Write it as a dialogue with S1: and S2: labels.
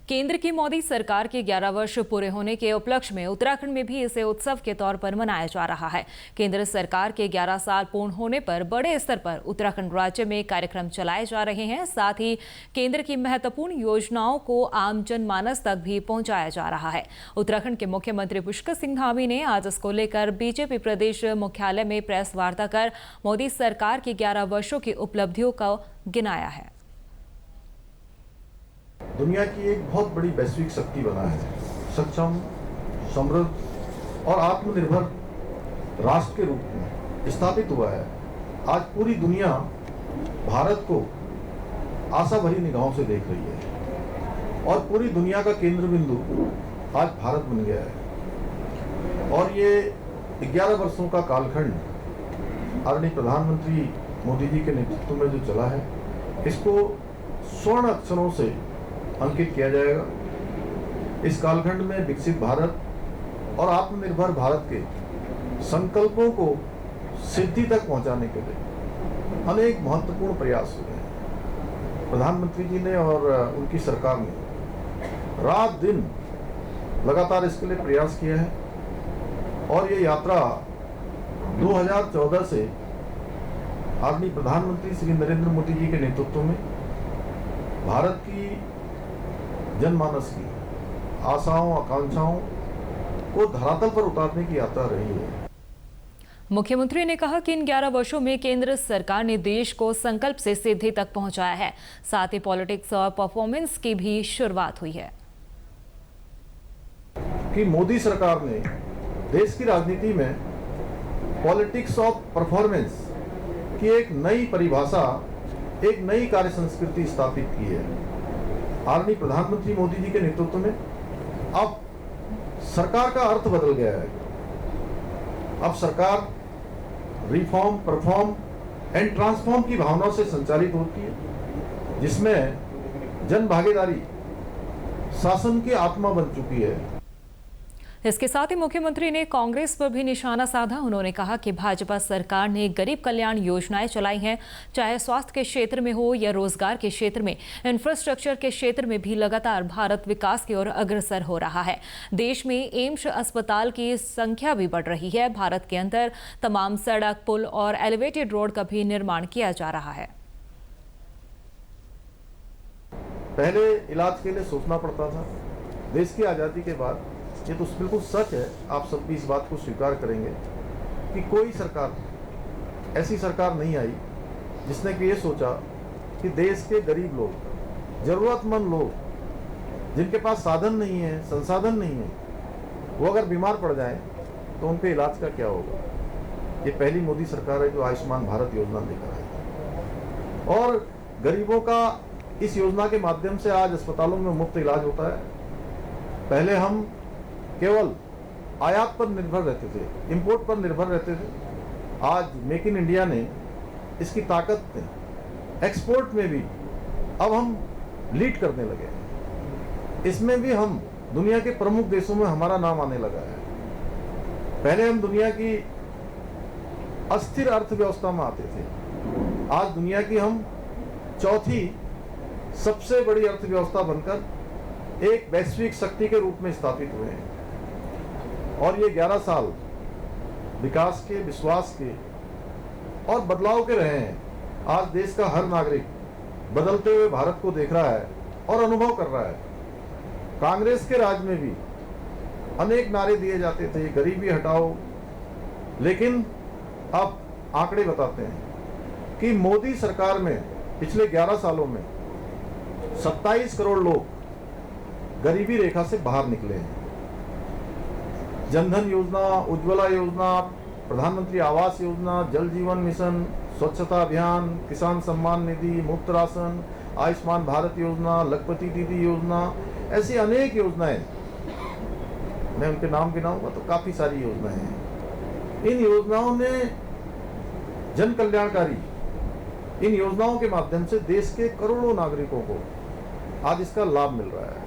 S1: केंद्र की मोदी सरकार के 11 वर्ष पूरे होने के उपलक्ष्य में उत्तराखंड में भी इसे उत्सव के तौर पर मनाया जा रहा है। केंद्र सरकार के 11 साल पूर्ण होने पर बड़े स्तर पर उत्तराखंड राज्य में कार्यक्रम चलाए जा रहे हैं। साथ ही केंद्र की महत्वपूर्ण योजनाओं को आम जनमानस तक भी पहुंचाया जा रहा है। उत्तराखंड के मुख्यमंत्री पुष्कर सिंह धामी ने आज इसको लेकर बीजेपी प्रदेश मुख्यालय में प्रेस वार्ता कर मोदी सरकार की 11 वर्षों की उपलब्धियों को गिनाया है।
S2: दुनिया की एक बहुत बड़ी वैश्विक शक्ति बना है, सक्षम, समृद्ध और आत्मनिर्भर राष्ट्र के रूप में स्थापित हुआ है। आज पूरी दुनिया भारत को आशा भरी निगाहों से देख रही है और पूरी दुनिया का केंद्र बिंदु आज भारत बन गया है। और ये 11 वर्षों का कालखंड आदरणीय प्रधानमंत्री मोदी जी के नेतृत्व में जो चला है, इसको स्वर्ण अक्षरों से अंकित किया जाएगा। इस कालखंड में विकसित भारत और आत्मनिर्भर भारत के संकल्पों को सिद्धि तक पहुंचाने के लिए अनेक महत्वपूर्ण प्रयास हुए हैं। प्रधानमंत्री जी ने और उनकी सरकार ने रात दिन लगातार इसके लिए प्रयास किया है और ये यात्रा 2014 से आदरणीय प्रधानमंत्री श्री नरेंद्र मोदी जी के नेतृत्व में भारत की जनमानस की आशाओं आकांक्षाओं को धरातल पर उतारने की यात्रा रही है।
S1: मुख्यमंत्री ने कहा कि इन 11 वर्षों में केंद्र सरकार ने देश को संकल्प से सिद्धि तक पहुंचाया है। साथ ही पॉलिटिक्स और परफॉर्मेंस की भी शुरुआत हुई है
S2: कि मोदी सरकार ने देश की राजनीति में पॉलिटिक्स ऑफ परफॉर्मेंस की एक नई परिभाषा, एक नई कार्य संस्कृति स्थापित की है। आदरणीय प्रधानमंत्री मोदी जी के नेतृत्व में अब सरकार का अर्थ बदल गया है। अब सरकार रिफॉर्म, परफॉर्म एंड ट्रांसफॉर्म की भावना से संचालित होती है, जिसमें जन भागीदारी शासन की आत्मा बन चुकी है।
S1: इसके साथ ही मुख्यमंत्री ने कांग्रेस पर भी निशाना साधा। उन्होंने कहा कि भाजपा सरकार ने गरीब कल्याण योजनाएं चलाई हैं, चाहे स्वास्थ्य के क्षेत्र में हो या रोजगार के क्षेत्र में, इंफ्रास्ट्रक्चर के क्षेत्र में भी लगातार भारत विकास की ओर अग्रसर हो रहा है। देश में एम्स अस्पताल की संख्या भी बढ़ रही है। भारत के अंदर तमाम सड़क, पुल और एलिवेटेड रोड का भी निर्माण किया जा रहा है।
S2: पहले इलाज के लिए सोचना पड़ता था। देश की आजादी के बाद ये तो बिल्कुल सच है, आप सब भी इस बात को स्वीकार करेंगे कि कोई सरकार, ऐसी सरकार नहीं आई जिसने कि ये सोचा कि देश के गरीब लोग, जरूरतमंद लोग, जिनके पास साधन नहीं है, संसाधन नहीं है, वो अगर बीमार पड़ जाए तो उनके इलाज का क्या होगा। ये पहली मोदी सरकार है जो आयुष्मान भारत योजना लेकर आई और गरीबों का इस योजना के माध्यम से आज अस्पतालों में मुफ्त इलाज होता है। पहले हम केवल आयात पर निर्भर रहते थे, इंपोर्ट पर निर्भर रहते थे। आज मेक इन इंडिया ने इसकी ताकत ने एक्सपोर्ट में भी अब हम लीड करने लगे। इसमें भी हम दुनिया के प्रमुख देशों में हमारा नाम आने लगा है। पहले हम दुनिया की अस्थिर अर्थव्यवस्था में आते थे, आज दुनिया की हम चौथी सबसे बड़ी अर्थव्यवस्था बनकर एक वैश्विक शक्ति के रूप में स्थापित हुए हैं। और ये 11 साल विकास के, विश्वास के और बदलाव के रहे हैं। आज देश का हर नागरिक बदलते हुए भारत को देख रहा है और अनुभव कर रहा है। कांग्रेस के राज में भी अनेक नारे दिए जाते थे, गरीबी हटाओ, लेकिन अब आंकड़े बताते हैं कि मोदी सरकार में पिछले 11 सालों में 27 करोड़ लोग गरीबी रेखा से बाहर निकले हैं। जनधन योजना, उज्ज्वला योजना, प्रधानमंत्री आवास योजना, जल जीवन मिशन, स्वच्छता अभियान, किसान सम्मान निधि, मुफ्त राशन, आयुष्मान भारत योजना, लखपति दीदी योजना, ऐसी अनेक योजनाएं, मैं उनके नाम गिनाऊंगा तो काफी सारी योजनाएं हैं। इन योजनाओं ने जन कल्याणकारी, इन योजनाओं के माध्यम से देश के करोड़ों नागरिकों को आज इसका लाभ मिल रहा है।